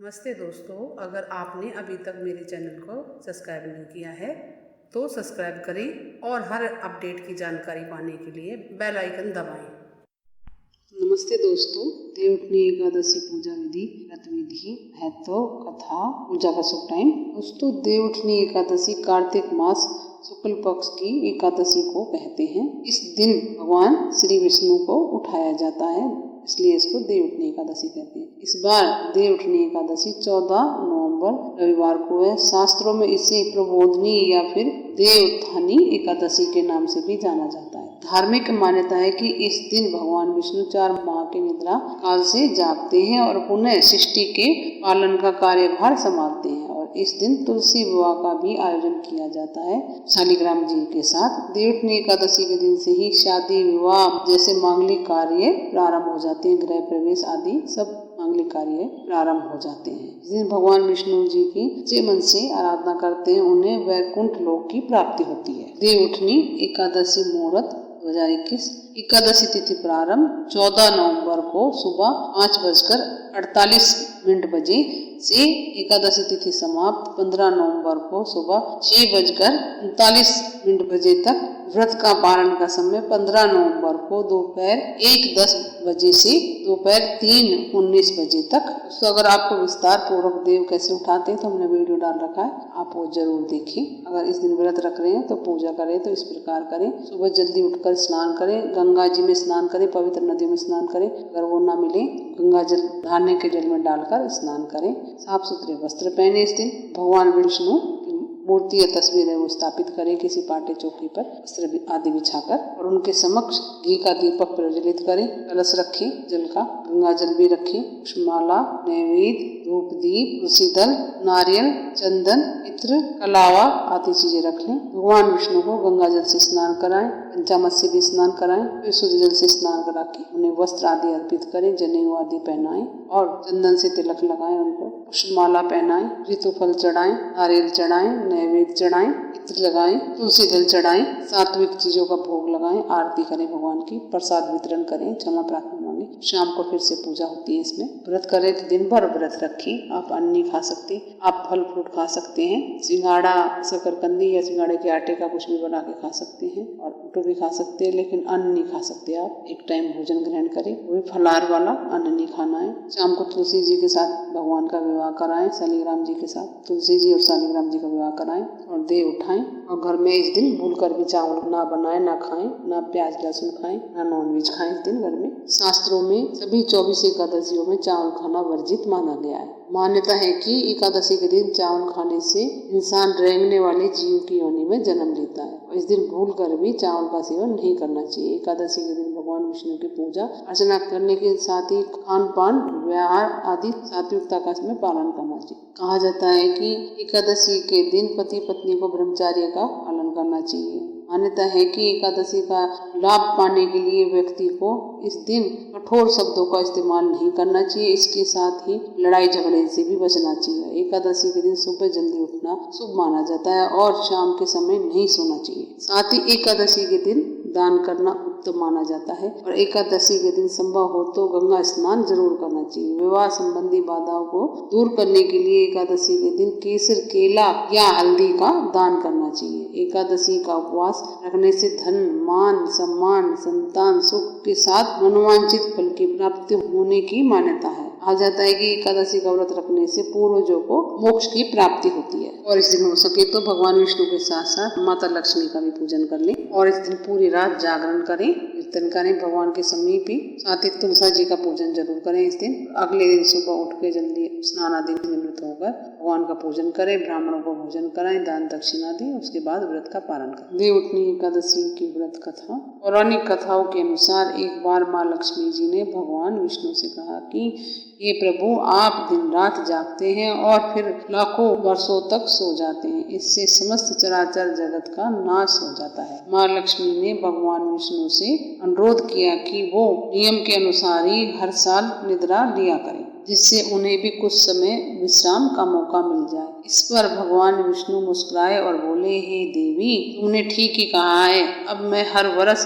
नमस्ते दोस्तों, अगर आपने अभी तक मेरे चैनल को सब्सक्राइब नहीं किया है तो सब्सक्राइब करें और हर अपडेट की जानकारी पाने के लिए बेल आइकन दबाएं। नमस्ते दोस्तों, देवउठनी एकादशी पूजा विधि, व्रत विधि, महत्व, कथा, पूजा का शुभ टाइम। दोस्तों, देवउठनी एकादशी कार्तिक मास शुक्ल पक्ष की एकादशी को कहते हैं। इस दिन भगवान श्री विष्णु को उठाया जाता है, इसलिए इसको देवउठनी एकादशी कहते हैं। इस बार देवउठनी एकादशी 14 नवंबर रविवार को है। शास्त्रों में इसे प्रबोधनी या फिर देवउत्थानी एकादशी के नाम से भी जाना जाता है। धार्मिक मान्यता है कि इस दिन भगवान विष्णु 4 माह के निद्रा काल से जागते हैं और पुनः सृष्टि के पालन का कार्यभार संभालते हैं। और इस दिन तुलसी विवाह का भी आयोजन किया जाता है शालिग्राम जी के साथ। देवउठनी एकादशी के दिन से ही शादी, विवाह जैसे मांगलिक कार्य प्रारंभ हो जाते हैं। गृह प्रवेश आदि सब मांगलिक कार्य प्रारंभ हो जाते हैं। इस दिन भगवान विष्णु जी की सच्चे मन से आराधना करते हैं, उन्हें वैकुंठ लोक की प्राप्ति होती है। देवउठनी एकादशी मुहूर्त 2021। एकादशी तिथि प्रारंभ 14 नवंबर को सुबह 5:48 बजे से एकादशी तिथि समाप्त 15 नवंबर को सुबह 6:39 बजे तक। व्रत का पारण का समय 15 नवंबर को दोपहर 1:10 बजे से दोपहर 3:19 बजे तक। तो अगर आपको विस्तार पूर्वक देव कैसे उठाते हैं तो हमने वीडियो डाल रखा है, आप वो जरूर देखें। अगर इस दिन व्रत रख रहे हैं तो पूजा करें तो इस प्रकार करें। सुबह जल्दी उठकर स्नान करें, गंगा जी में स्नान करें, पवित्र नदियों में स्नान करें। अगर वो ना मिले, गंगा जल नहाने के जल में डालकर स्नान करें। साफ सुथरे वस्त्र पहने। इस दिन भगवान विष्णु मूर्ति या तस्वीर है वो स्थापित करें किसी पाटे चौकी पर वस्त्र आदि बिछाकर, और उनके समक्ष घी का दीपक प्रज्वलित करें। कलश रखें जल का, गंगा जल भी रखें, पुष्पमाला, नैवेद्य, धूप दीप, तुलसी दल, नारियल, चंदन, इत्र, कलावा आदि चीजें रख लें। भगवान विष्णु को गंगा जल से स्नान कराएं, पंचामृत से भी स्नान कराएं, फिर शुद्ध जल से स्नान करा के उन्हें वस्त्र आदि अर्पित करें, जनेऊ आदि पहनाएं और चंदन से तिलक लगाएं, उनको पुष्पमाला पहनाएं, ऋतुफल चढ़ाएं, नारियल चढ़ाएं, नैवेद्य चढ़ाएं, इत्र लगाएं, तुलसी जल चढ़ाएं, सात्विक चीजों का भोग लगाएं, आरती करें भगवान की, प्रसाद वितरण करें, क्षमा प्रार्थना मांगे। शाम को फिर से पूजा होती है। इसमें व्रत करें तो दिन भर व्रत रखें। आप अन्न नहीं खा सकते, आप फल फ्रूट खा सकते हैं, सिंगाड़ा, शकरकंदी या सिंगाड़े के आटे का कुछ भी बना के खा सकते हैं और ऊँटो भी खा सकते हैं, लेकिन अन्न नहीं खा सकते। आप एक टाइम भोजन ग्रहण करें, वो भी फलाहार वाला, अन्न नहीं खाना है। शाम को तुलसी जी के साथ भगवान का विवाह कराएं, शालिग्राम जी के साथ तुलसी जी और शालिग्राम जी का विवाह कराएं और देव उठाएं। और घर में इस दिन भूल कर भी चावल ना बनाएं, ना खाएं, ना प्याज लहसुन खाएं, ना नॉनवेज खाएं इस दिन घर में। शास्त्रों में सभी 24 एकादशियों में चावल खाना वर्जित माना गया है। मान्यता है कि एकादशी के दिन चावल खाने से इंसान रेंगने वाले जीव की योनि में जन्म लेता है। इस दिन भूल कर भी चावल का सेवन नहीं करना चाहिए। एकादशी के दिन भगवान विष्णु की पूजा अर्चना करने के साथ ही खान पान, व्यवहार आदि सात्विकता का इसमें पालन करना चाहिए। कहा जाता है कि एकादशी के दिन पति पत्नी को ब्रह्मचर्य का पालन करना चाहिए। मान्यता है कि एकादशी का लाभ पाने के लिए व्यक्ति को इस दिन कठोर शब्दों का इस्तेमाल नहीं करना चाहिए। इसके साथ ही लड़ाई झगड़े से भी बचना चाहिए। एकादशी के दिन सुबह जल्दी उठना शुभ माना जाता है और शाम के समय नहीं सोना चाहिए। साथ ही एकादशी के दिन दान करना उत्तम माना जाता है और एकादशी के दिन संभव हो तो गंगा स्नान जरूर करना चाहिए। विवाह संबंधी बाधाओं को दूर करने के लिए एकादशी के दिन केसर, केला या हल्दी का दान करना चाहिए। एकादशी का उपवास रखने से धन, मान, सम्मान, संतान सुख के साथ मनोवांछित फल की प्राप्ति होने की मान्यता है। कहा जाता है कि एकादशी का व्रत रखने से पूर्वजों को मोक्ष की प्राप्ति होती है। और इस दिन हो सके तो भगवान विष्णु के साथ साथ माता लक्ष्मी का भी पूजन कर लें और इस दिन पूरी रात जागरण करें, कीर्तन करें भगवान के समीप ही। साथ ही तुलसा जी का पूजन जरूर करें इस दिन। अगले दिन सुबह उठ के जल्दी स्नान आदि निवृत्त होकर भगवान का पूजन करें, ब्राह्मणों को भोजन कराएं, दान दक्षिणा दें, उसके बाद व्रत का पालन करें। देवउठनी एकादशी की व्रत कथा। पौराणिक कथाओं के अनुसार एक बार माँ लक्ष्मी जी ने भगवान विष्णु से कहा कि हे प्रभु, आप दिन रात जागते हैं और फिर लाखों वर्षों तक सो जाते हैं, इससे समस्त चराचर जगत का नाश हो जाता है। माँ लक्ष्मी ने भगवान विष्णु से अनुरोध किया कि वो नियम के अनुसार ही हर साल निद्रा लिया करें। जिससे उन्हें भी कुछ समय विश्राम का मौका मिल जाए। इस पर भगवान विष्णु मुस्कुराए और बोले, हे देवी, तुमने ठीक ही कहा है। अब मैं हर वर्ष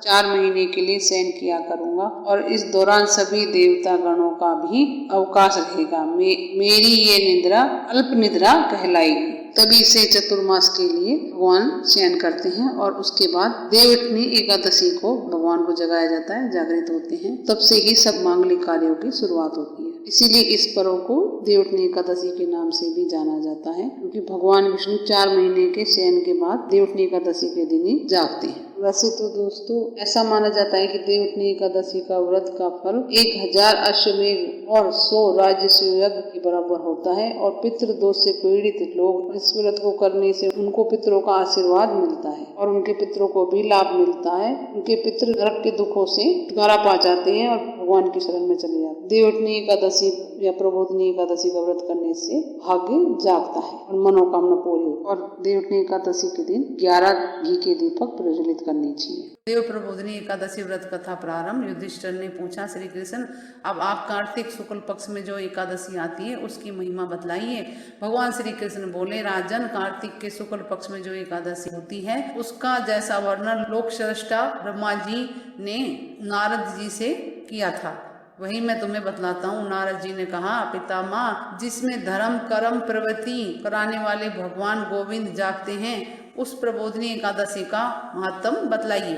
4 महीने के लिए शयन किया करूंगा और इस दौरान सभी देवता गणों का भी अवकाश रहेगा। मेरी ये निद्रा अल्प निद्रा कहलाएगी। तभी से चतुर्मास के लिए भगवान शयन करते हैं और उसके बाद देवउठनी एकादशी को भगवान को जगाया जाता है, जागृत होते हैं। तब से ही सब मांगलिक कार्यों की शुरुआत होती है। इसीलिए इस पर्व को देवउठनी एकादशी के नाम से भी जाना जाता है, क्योंकि भगवान विष्णु 4 महीने के शयन के बाद देवउठनी एकादशी के दिन ही जागते हैं। वैसे तो दोस्तों ऐसा माना जाता है कि देवउठनी एकादशी का व्रत का फल 1000 अश्वमेध और 100 राजस्व यज्ञ के बराबर होता है और पितृ दोष से पीड़ित लोग इस व्रत को करने से उनको पितरों का आशीर्वाद मिलता है और उनके पितरों को भी लाभ मिलता है। उनके पितृ नरक के दुखों से छुटकारा पा जाते हैं और भगवान की शरण में चले जाते हैं। देवउठनी एकादशी या प्रबोधिनी एकादशी का व्रत करने से भाग्य जागता है और मनोकामना पूरी होती है। और देवउठनी एकादशी के दिन 11 घी के दीपक प्रज्वलित करने चाहिए। देव प्रबोधिनी एकादशी व्रत कथा प्रारंभ। युधिष्ठिर ने पूछा, श्री कृष्ण, अब आप कार्तिक शुक्ल पक्ष में जो एकादशी आती है उसकी महिमा बतलाइए। भगवान श्री कृष्ण बोले, राजन, कार्तिक के शुक्ल पक्ष में जो एकादशी होती है उसका जैसा वर्णन लोक श्रेष्ठा ब्रह्मा जी ने नारद जी से किया था वही मैं तुम्हें बतलाता हूँ। नारद जी ने कहा, पितामह, जिसमें धर्म कर्म प्रवृत्ति कराने वाले भगवान गोविंद जागते हैं उस प्रबोधिनी एकादशी का महात्म बतलाइए।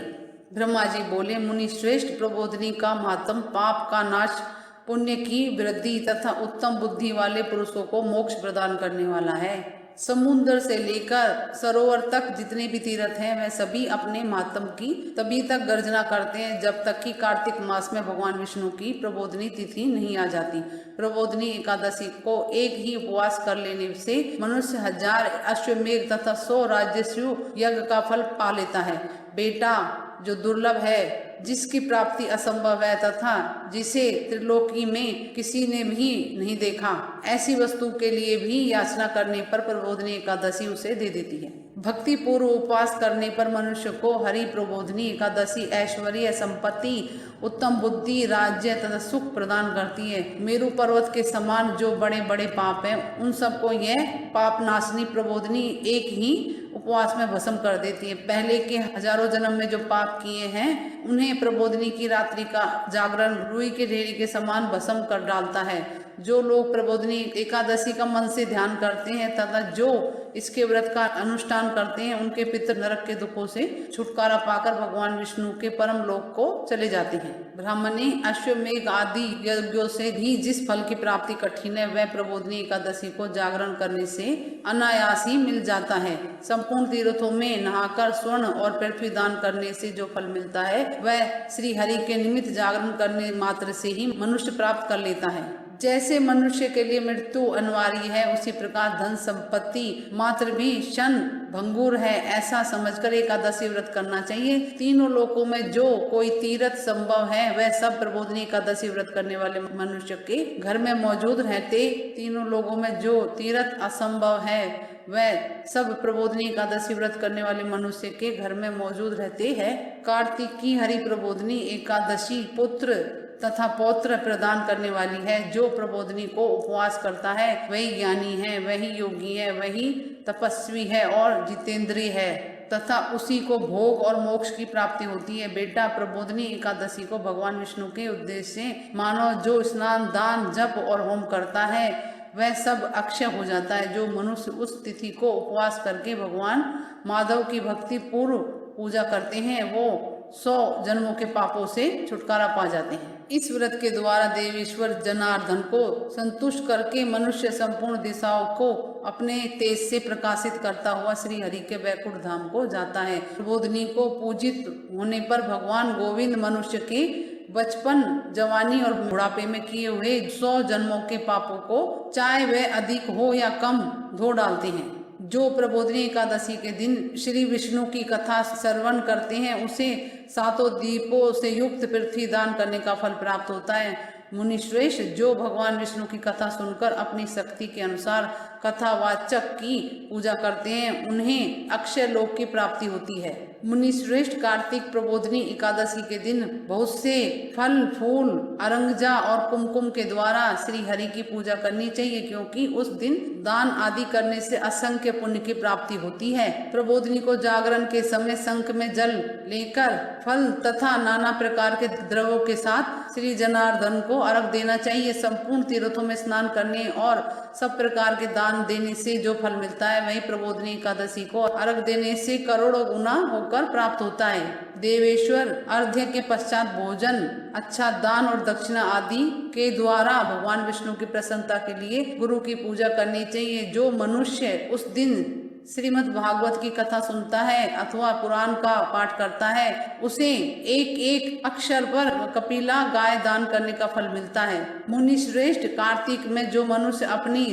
ब्रह्मा जी बोले, मुनि श्रेष्ठ, प्रबोधिनी का महात्म पाप का नाश, पुण्य की वृद्धि तथा उत्तम बुद्धि वाले पुरुषों को मोक्ष प्रदान करने वाला है। समुद्र से लेकर सरोवर तक जितने भी तीर्थ हैं वह सभी अपने मातम की तभी तक गर्जना करते हैं जब तक कि कार्तिक मास में भगवान विष्णु की प्रबोधिनी तिथि नहीं आ जाती। प्रबोधिनी एकादशी को एक ही उपवास कर लेने से मनुष्य 1000 अश्वमेध तथा 100 राजस्व यज्ञ का फल पा लेता है। बेटा, जो दुर्लभ है, जिसकी प्राप्ति असंभव है तथा जिसे त्रिलोकी में किसी ने भी नहीं देखा, ऐसी वस्तु के लिए भी याचना करने पर प्रबोधिनी एकादशी उसे दे देती है। भक्ति पूर्व उपवास करने पर मनुष्य को हरि प्रबोधिनी एकादशी ऐश्वर्य, संपत्ति, उत्तम बुद्धि, राज्य तथा सुख प्रदान करती है। मेरु पर्वत के समान जो बड़े बड़े पाप हैं उन सबको यह पाप नाशनी प्रबोधिनी एक ही उपवास में भस्म कर देती है। पहले के हजारों जन्म में जो पाप किए हैं उन्हें प्रबोधिनी की रात्रि का जागरण रुई के ढेरी के समान भस्म कर डालता है। जो लोग प्रबोधिनी एकादशी का मन से ध्यान करते हैं तथा जो इसके व्रत का अनुष्ठान करते हैं उनके पितृ नरक के दुखों से छुटकारा पाकर भगवान विष्णु के परम लोक को चले जाते हैं। ब्राह्मणी अश्वमेघ आदि यज्ञों से भी जिस फल की प्राप्ति कठिन है वह प्रबोधिनी एकादशी को जागरण करने से अनायास ही मिल जाता है। संपूर्ण तीर्थों में नहाकर स्वर्ण और पृथ्वी दान करने से जो फल मिलता है वह श्री हरि के निमित्त जागरण करने मात्र से ही मनुष्य प्राप्त कर लेता है। जैसे मनुष्य के लिए मृत्यु अनिवार्य है उसी प्रकार धन संपत्ति मात्र भी क्षण भंगुर है, ऐसा समझकर एकादशी व्रत करना चाहिए। तीनों लोकों में जो कोई तीर्थ संभव है वह सब प्रबोधिनी एकादशी व्रत करने वाले मनुष्य के घर में मौजूद रहते। तीनों लोगों में जो तीर्थ असंभव है वह सब प्रबोधिनी एकादशी व्रत करने वाले मनुष्य के घर में मौजूद रहते हैं। कार्तिक की हरि प्रबोधिनी एकादशी पुत्र तथा पौत्र प्रदान करने वाली है। जो प्रबोधिनी को उपवास करता है वही ज्ञानी है, वही योगी है, वही तपस्वी है और जितेंद्रिय है तथा उसी को भोग और मोक्ष की प्राप्ति होती है। बेटा, प्रबोधिनी एकादशी को भगवान विष्णु के उद्देश्य से मानव जो स्नान, दान, जप और होम करता है वह सब अक्षय हो जाता है। जो मनुष्य उस तिथि को उपवास करके भगवान माधव की भक्ति पूर्व पूजा करते हैं वो 100 जन्मों के पापों से छुटकारा पा जाते हैं। इस व्रत के द्वारा देवेश्वर जनार्दन को संतुष्ट करके मनुष्य संपूर्ण दिशाओं को अपने तेज से प्रकाशित करता हुआ श्री हरि के वैकुंठ धाम को जाता है। प्रबोधिनी को पूजित होने पर भगवान गोविंद मनुष्य के बचपन, जवानी और बुढ़ापे में किए हुए 100 जन्मों के पापों को चाहे वह अधिक हो या कम धो डालते हैं। जो प्रबोधिनी एकादशी के दिन श्री विष्णु की कथा श्रवण करते हैं उसे 7 दीपों से युक्त पृथ्वी दान करने का फल प्राप्त होता है। मुनिश्रेष्ठ, जो भगवान विष्णु की कथा सुनकर अपनी शक्ति के अनुसार कथावाचक की पूजा करते हैं उन्हें अक्षय लोक की प्राप्ति होती है। मुनि श्रेष्ठ कार्तिक प्रबोधनी एकादशी के दिन बहुत से फल फूल अरंगजा और कुमकुम के द्वारा श्री हरि की पूजा करनी चाहिए, क्योंकि उस दिन दान आदि करने से असंख्य पुण्य की प्राप्ति होती है। प्रबोधनी को जागरण के समय शंख में जल लेकर फल तथा नाना प्रकार के द्रव्यों के साथ श्री जनार्दन को अर्घ देना चाहिए। संपूर्ण तीर्थों में स्नान करने और सब प्रकार के दान देने से जो फल मिलता है, वही प्रबोधनी एकादशी को अर्घ देने से करोड़ों गुना होकर प्राप्त होता है। देवेश्वर अर्घ्य के पश्चात भोजन, अच्छा दान और दक्षिणा आदि के द्वारा भगवान विष्णु की प्रसन्नता के लिए गुरु की पूजा करनी चाहिए। जो मनुष्य उस दिन श्रीमद् भागवत की कथा सुनता है अथवा पुराण का पाठ करता है, उसे एक एक अक्षर पर कपिला गाय दान करने का फल मिलता है। मुनि श्रेष्ठ कार्तिक में जो मनुष्य अपनी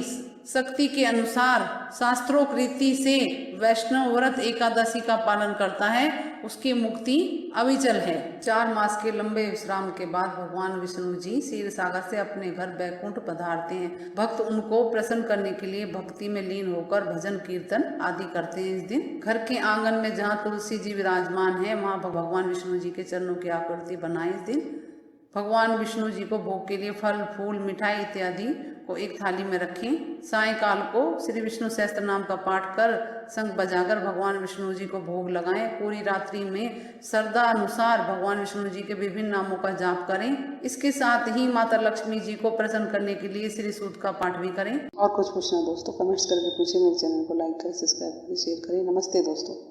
शक्ति के अनुसार शास्त्रोक्त रीति से वैष्णव व्रत एकादशी का पालन करता है, उसकी मुक्ति अविचल है। 4 मास के लंबे विश्राम के बाद भगवान विष्णु जी क्षीर सागर से अपने घर बैकुंठ पधारते हैं। भक्त उनको प्रसन्न करने के लिए भक्ति में लीन होकर भजन कीर्तन आदि करते हैं। इस दिन घर के आंगन में जहाँ तुलसी जी विराजमान है, वहाँ भगवान विष्णु जी के चरणों की आकृति बनाए। इस दिन भगवान विष्णु जी को भोग के लिए फल फूल मिठाई इत्यादि को एक थाली में रखें। सायंकाल को श्री विष्णु सहस्त्र नाम का पाठ कर शंख बजाकर भगवान विष्णु जी को भोग लगाएं। पूरी रात्रि में श्रद्धा अनुसार भगवान विष्णु जी के विभिन्न नामों का जाप करें। इसके साथ ही माता लक्ष्मी जी को प्रसन्न करने के लिए श्री सूक्त का पाठ भी करें। और कुछ पूछना दोस्तों कमेंट्स करके पूछिए। मेरे चैनल को लाइक करें, सब्सक्राइब करें, शेयर करें। नमस्ते दोस्तों।